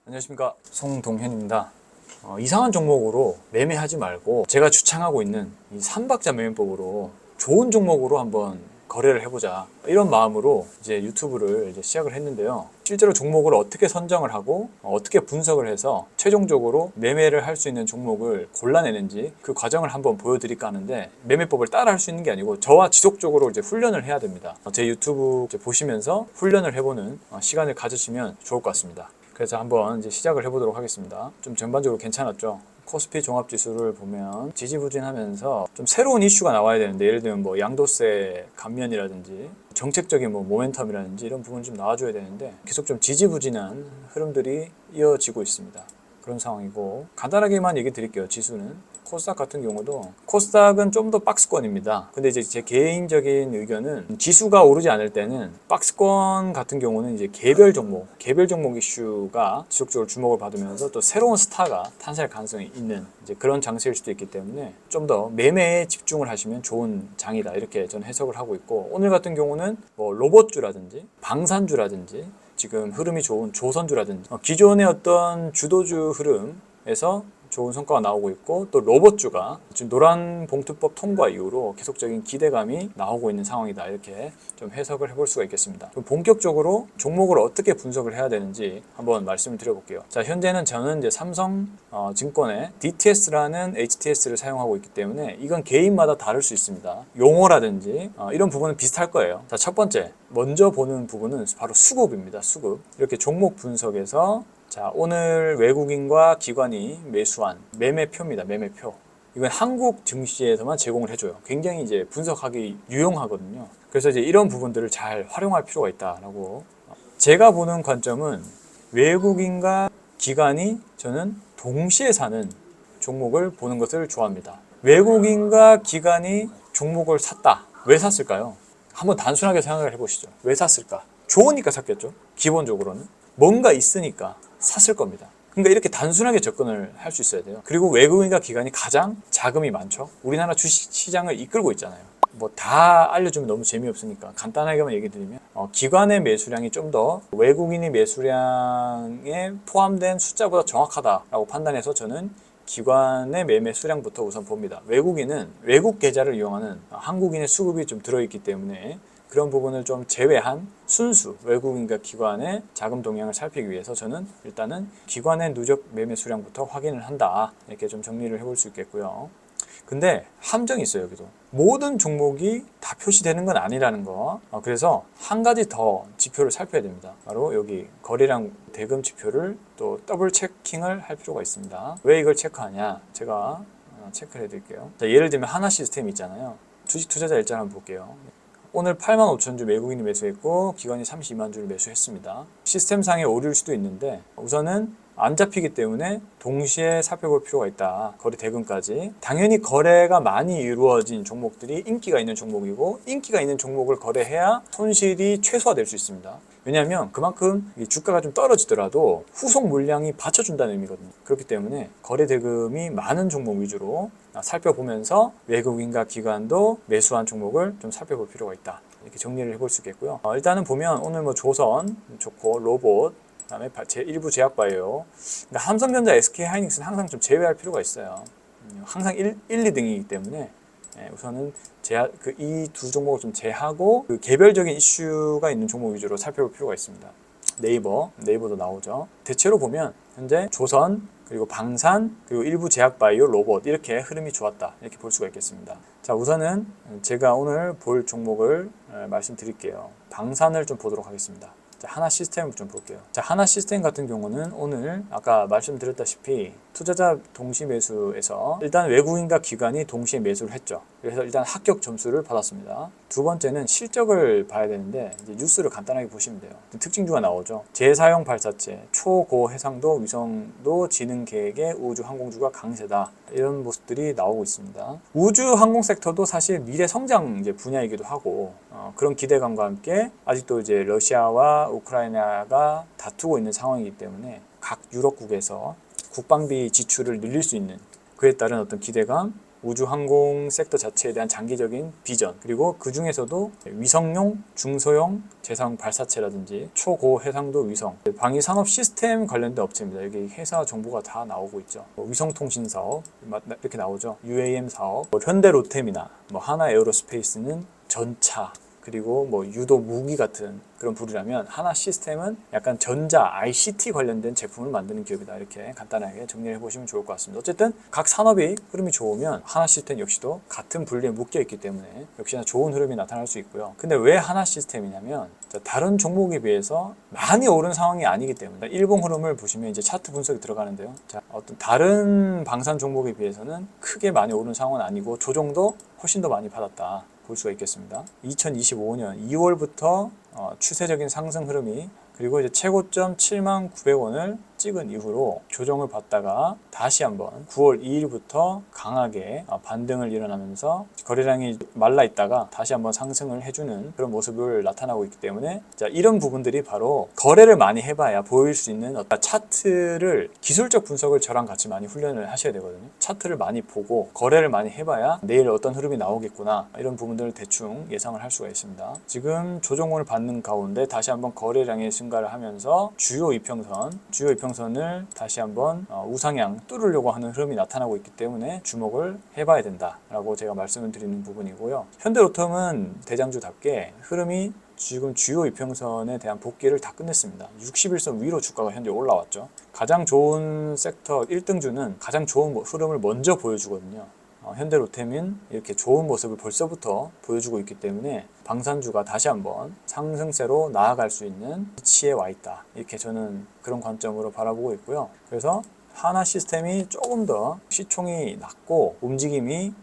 안녕하십니까, 송동현입니다. 이상한 종목으로 매매하지 말고 제가 주창하고 있는 이 3박자 매매법으로 좋은 종목으로 한번 거래를 해보자, 이런 마음으로 이제 유튜브를 시작을 했는데요. 실제로 종목을 어떻게 선정을 하고 어떻게 분석을 해서 최종적으로 매매를 할 수 있는 종목을 골라내는지 그 과정을 한번 보여드릴까 하는데, 매매법을 따라 할 수 있는 게 아니고 저와 지속적으로 이제 훈련을 해야 됩니다. 제 유튜브 보시면서 훈련을 해보는 시간을 가지시면 좋을 것 같습니다. 그래서 한번 이제 시작을 해보도록 하겠습니다. 좀 전반적으로 괜찮았죠? 코스피 종합지수를 보면 지지부진하면서 좀 새로운 이슈가 나와야 되는데, 예를 들면 뭐 양도세 감면이라든지 정책적인 뭐 모멘텀이라든지 이런 부분이 좀 나와줘야 되는데, 계속 좀 지지부진한 흐름들이 이어지고 있습니다. 그런 상황이고, 간단하게만 얘기 드릴게요. 지수는 코스닥 같은 경우도, 코스닥은 좀 더 박스권입니다. 근데 이제 제 개인적인 의견은 지수가 오르지 않을 때는 박스권 같은 경우는 이제 개별 종목 이슈가 지속적으로 주목을 받으면서 또 새로운 스타가 탄생할 가능성이 있는 이제 그런 장세일 수도 있기 때문에 좀 더 매매에 집중을 하시면 좋은 장이다, 이렇게 저는 해석을 하고 있고, 오늘 같은 경우는 뭐 로봇주라든지 방산주라든지 지금 흐름이 좋은 조선주라든지 기존의 어떤 주도주 흐름에서 좋은 성과가 나오고 있고, 또 로봇주가 지금 노란 봉투법 통과 이후로 계속적인 기대감이 나오고 있는 상황이다, 이렇게 좀 해석을 해볼 수가 있겠습니다. 좀 본격적으로 종목을 어떻게 분석을 해야 되는지 한번 말씀을 드려볼게요. 자, 현재는 저는 이제 삼성 증권의 DTS라는 HTS를 사용하고 있기 때문에 이건 개인마다 다를 수 있습니다. 용어라든지 이런 부분은 비슷할 거예요. 자, 첫 번째 먼저 보는 부분은 바로 수급입니다. 수급. 이렇게 종목 분석에서, 자, 오늘 외국인과 기관이 매수한 매매표입니다. 매매표. 이건 한국 증시에서만 제공을 해줘요. 굉장히 이제 분석하기 유용하거든요. 그래서 이제 이런 부분들을 잘 활용할 필요가 있다라고. 제가 보는 관점은 외국인과 기관이 저는 동시에 사는 종목을 보는 것을 좋아합니다. 외국인과 기관이 종목을 샀다. 왜 샀을까요? 한번 단순하게 생각을 해보시죠. 왜 샀을까? 좋으니까 샀겠죠. 기본적으로는 뭔가 있으니까 샀을 겁니다. 그러니까 이렇게 단순하게 접근을 할 수 있어야 돼요. 그리고 외국인과 기관이 가장 자금이 많죠. 우리나라 주식 시장을 이끌고 있잖아요. 뭐 다 알려주면 너무 재미없으니까 간단하게만 얘기 드리면, 기관의 매수량이 좀 더 외국인의 매수량에 포함된 숫자보다 정확하다라고 판단해서 저는 기관의 매매 수량부터 우선 봅니다. 외국인은 외국 계좌를 이용하는 한국인의 수급이 좀 들어있기 때문에 그런 부분을 좀 제외한 순수 외국인과 기관의 자금 동향을 살피기 위해서 저는 일단은 기관의 누적 매매 수량부터 확인을 한다, 이렇게 좀 정리를 해볼 수 있겠고요. 근데 함정이 있어요. 여기도 모든 종목이 다 표시되는 건 아니라는 거. 그래서 한 가지 더 지표를 살펴야 됩니다. 바로 여기 거래량 대금 지표를 또 더블 체킹을 할 필요가 있습니다. 왜 이걸 체크하냐, 제가 체크를 해드릴게요. 자, 예를 들면 하나 시스템 있잖아요. 주식 투자자 일자를 한번 볼게요. 오늘 85,000주 외국인이 매수했고 기관이 32만 주를 매수했습니다. 시스템상의 오류일 수도 있는데 우선은 안 잡히기 때문에 동시에 살펴볼 필요가 있다. 거래 대금까지. 당연히 거래가 많이 이루어진 종목들이 인기가 있는 종목이고, 인기가 있는 종목을 거래해야 손실이 최소화될 수 있습니다. 왜냐하면 그만큼 주가가 좀 떨어지더라도 후속 물량이 받쳐준다는 의미거든요. 그렇기 때문에 거래 대금이 많은 종목 위주로 살펴보면서 외국인과 기관도 매수한 종목을 좀 살펴볼 필요가 있다, 이렇게 정리를 해볼 수 있겠고요. 일단은 보면 오늘 뭐 조선 좋고, 로봇, 그다음에 일부 제약바이오, 그러니까 삼성전자, SK하이닉스는 항상 좀 제외할 필요가 있어요. 항상 1, 2등이기 때문에 우선은 이 두 종목을 좀 제하고 그 개별적인 이슈가 있는 종목 위주로 살펴볼 필요가 있습니다. 네이버도 나오죠. 대체로 보면 현재 조선, 그리고 방산, 그리고 일부 제약바이오, 로봇, 이렇게 흐름이 좋았다, 이렇게 볼 수가 있겠습니다. 자, 우선은 제가 오늘 볼 종목을 말씀드릴게요. 방산을 좀 보도록 하겠습니다. 자, 하나 시스템을 좀 볼게요. 자, 하나 시스템 같은 경우는 오늘 아까 말씀드렸다시피 투자자 동시 매수에서 일단 외국인과 기관이 동시에 매수를 했죠. 그래서 일단 합격 점수를 받았습니다. 두 번째는 실적을 봐야 되는데, 이제 뉴스를 간단하게 보시면 돼요. 특징주가 나오죠. 재사용 발사체, 초고해상도 위성도 지능 계획의 우주 항공주가 강세다, 이런 모습들이 나오고 있습니다. 우주 항공 섹터도 사실 미래 성장 이제 분야이기도 하고, 그런 기대감과 함께 아직도 이제 러시아와 우크라이나가 다투고 있는 상황이기 때문에 각 유럽국에서 국방비 지출을 늘릴 수 있는, 그에 따른 어떤 기대감, 우주 항공 섹터 자체에 대한 장기적인 비전, 그리고 그 중에서도 위성용, 중소형 재상 발사체라든지 초고 해상도 위성, 방위 산업 시스템 관련된 업체입니다. 여기 회사 정보가 다 나오고 있죠. 위성통신 사업 이렇게 나오죠. UAM 사업, 현대 로템이나 하나 에어로스페이스는 전차, 그리고 유도 무기 같은 그런 부류라면 하나 시스템은 약간 전자, ICT 관련된 제품을 만드는 기업이다. 이렇게 간단하게 정리를 해보시면 좋을 것 같습니다. 어쨌든 각 산업이 흐름이 좋으면 하나 시스템 역시도 같은 분류에 묶여 있기 때문에 역시나 좋은 흐름이 나타날 수 있고요. 근데 왜 하나 시스템이냐면 다른 종목에 비해서 많이 오른 상황이 아니기 때문에 일봉 흐름을 보시면 이제 차트 분석이 들어가는데요. 어떤 다른 방산 종목에 비해서는 크게 많이 오른 상황은 아니고 조정도 훨씬 더 많이 받았다. 볼 수가 있겠습니다. 2025년 2월부터 추세적인 상승 흐름이, 그리고 이제 최고점 79,900원을 찍은 이후로 조정을 받다가 다시 한번 9월 2일부터 강하게 반등을 일어나면서 거래량이 말라 있다가 다시 한번 상승을 해주는 그런 모습을 나타나고 있기 때문에 이런 부분들이 바로 거래를 많이 해봐야 보일 수 있는 어떤 차트를, 기술적 분석을 저랑 같이 많이 훈련을 하셔야 되거든요. 차트를 많이 보고 거래를 많이 해봐야 내일 어떤 흐름이 나오겠구나, 이런 부분들을 대충 예상을 할 수가 있습니다. 지금 조정을 받는 가운데 다시 한번 거래량의 증가를 하면서 주요 이평선을 다시 한번 우상향 뚫으려고 하는 흐름이 나타나고 있기 때문에 주목을 해봐야 된다라고 제가 말씀을 드리는 부분이고요. 현대로템은 대장주답게 흐름이 지금 주요 이평선에 대한 복귀를 다 끝냈습니다. 61선 위로 주가가 현재 올라왔죠. 가장 좋은 섹터 1등주는 가장 좋은 흐름을 먼저 보여주거든요. 현대로템은 이렇게 좋은 모습을 벌써부터 보여주고 있기 때문에 방산주가 다시 한번 상승세로 나아갈 수 있는 위치에 와 있다. 이렇게 저는 그런 관점으로 바라보고 있고요. 그래서 하나 시스템이 조금 더 시총이 낮고 움직임이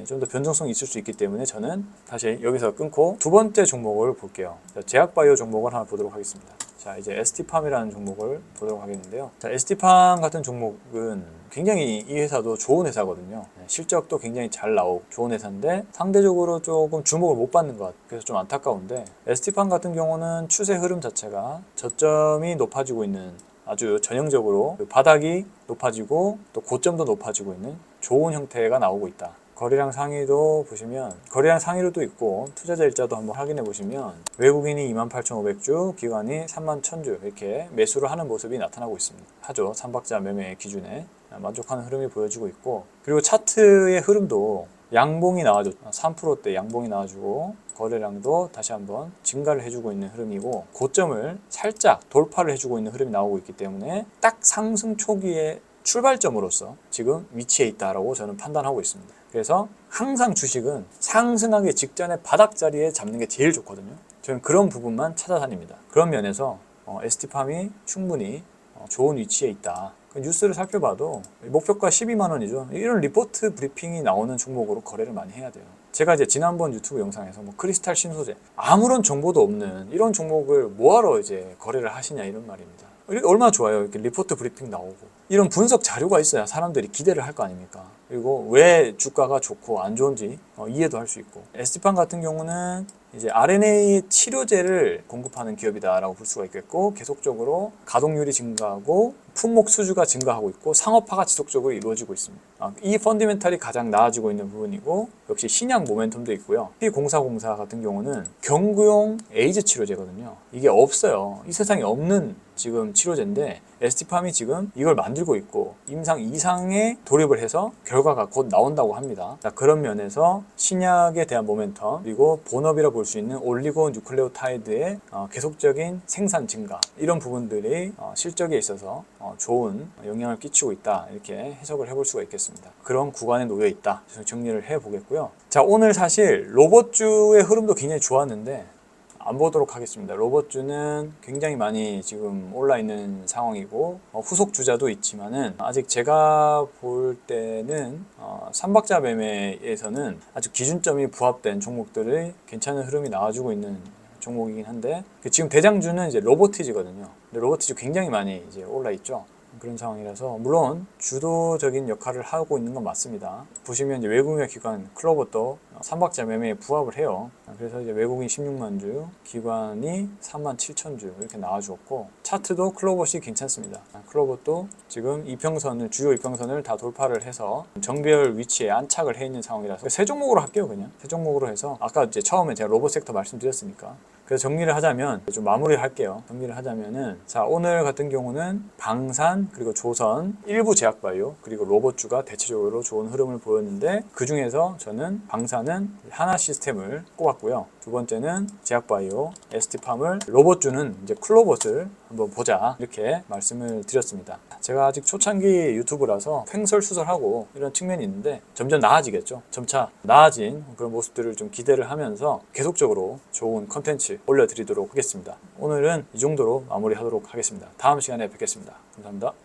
좀 더 변동성이 있을 수 있기 때문에 저는 다시 여기서 끊고 두 번째 종목을 볼게요. 제약바이오 종목을 하나 보도록 하겠습니다. 자, 이제 ST팜이라는 종목을 보도록 하겠는데요. 자, ST팜 같은 종목은 굉장히 이 회사도 좋은 회사거든요. 실적도 굉장히 잘 나오고 좋은 회사인데 상대적으로 조금 주목을 못 받는 것 같아요. 그래서 좀 안타까운데, ST팜 같은 경우는 추세 흐름 자체가 저점이 높아지고 있는, 아주 전형적으로 바닥이 높아지고 또 고점도 높아지고 있는 좋은 형태가 나오고 있다. 거래량 상위도 보시면 거래량 상위로도 있고 투자자 일자도 한번 확인해 보시면 외국인이 28,500주, 기관이 31,000주 이렇게 매수를 하는 모습이 나타나고 있습니다. 하죠. 3박자 매매 기준에 만족하는 흐름이 보여지고 있고, 그리고 차트의 흐름도 양봉이 나와줘 3%대 양봉이 나와주고 거래량도 다시 한번 증가를 해주고 있는 흐름이고, 고점을 살짝 돌파를 해주고 있는 흐름이 나오고 있기 때문에 딱 상승 초기의 출발점으로서 지금 위치해 있다라고 저는 판단하고 있습니다. 그래서 항상 주식은 상승하기 직전에 바닥 자리에 잡는 게 제일 좋거든요. 저는 그런 부분만 찾아다닙니다. 그런 면에서 ST팜이 충분히 좋은 위치에 있다. 뉴스를 살펴봐도 목표가 12만 원이죠. 이런 리포트 브리핑이 나오는 종목으로 거래를 많이 해야 돼요. 제가 이제 지난번 유튜브 영상에서 크리스탈 신소재, 아무런 정보도 없는 이런 종목을 뭐하러 이제 거래를 하시냐 이런 말입니다. 얼마나 좋아요. 이렇게 리포트 브리핑 나오고 이런 분석 자료가 있어야 사람들이 기대를 할 거 아닙니까? 그리고 왜 주가가 좋고 안 좋은지 이해도 할 수 있고, ST팜 같은 경우는 이제 RNA 치료제를 공급하는 기업이다라고 볼 수가 있겠고, 계속적으로 가동률이 증가하고 품목 수주가 증가하고 있고 상업화가 지속적으로 이루어지고 있습니다. 이 펀디멘탈이 가장 나아지고 있는 부분이고, 역시 신약 모멘텀도 있고요. P040 같은 경우는 경구용 에이즈 치료제거든요. 이게 없어요. 이 세상에 없는 지금 치료제인데 ST팜이 지금 이걸 만들고 있고 임상 2상에 돌입을 해서 결과가 곧 나온다고 합니다. 그런 면에서 신약에 대한 모멘텀, 그리고 본업이라 볼 수 있는 올리고 뉴클레오타이드의 계속적인 생산 증가, 이런 부분들이 실적에 있어서 좋은 영향을 끼치고 있다, 이렇게 해석을 해볼 수가 있겠습니다. 그런 구간에 놓여 있다, 정리를 해보겠고요. 자, 오늘 사실 로봇주의 흐름도 굉장히 좋았는데 안 보도록 하겠습니다. 로봇주는 굉장히 많이 지금 올라 있는 상황이고 후속 주자도 있지만은 아직 제가 볼 때는 3박자 매매에서는 아주 기준점이 부합된 종목들의 괜찮은 흐름이 나와주고 있는 종목이긴 한데, 지금 대장주는 이제 로보티즈거든요. 근데 로보티즈 굉장히 많이 이제 올라 있죠. 그런 상황이라서 물론 주도적인 역할을 하고 있는 건 맞습니다. 보시면 이제 외국인 기관 클로버도 3박자 매매에 부합을 해요. 그래서 이제 외국인 16만 주, 기관이 3만 7천 주 이렇게 나와주었고 차트도 클로버시 괜찮습니다. 클로버도 지금 이평선을 주요 이평선을 다 돌파를 해서 정배열 위치에 안착을 해 있는 상황이라서 세 종목으로 할게요. 그냥 세 종목으로 해서 아까 이제 처음에 제가 로봇 섹터 말씀드렸으니까 그래서 정리를 하자면 좀 마무리를 할게요. 정리를 하자면은 자 오늘 같은 경우는 방산 그리고 조선 일부 제약바이오 그리고 로봇주가 대체적으로 좋은 흐름을 보였는데 그 중에서 저는 방산은 하나 시스템을 꼽았고요. 두 번째는 제약바이오, ST팜을 로봇주는 이제 클로봇을 한번 보자 이렇게 말씀을 드렸습니다. 제가 아직 초창기 유튜브라서 횡설수설하고 이런 측면이 있는데 점점 나아지겠죠. 점차 나아진 그런 모습들을 좀 기대를 하면서 계속적으로 좋은 컨텐츠 올려드리도록 하겠습니다. 오늘은 이 정도로 마무리하도록 하겠습니다. 다음 시간에 뵙겠습니다. 감사합니다.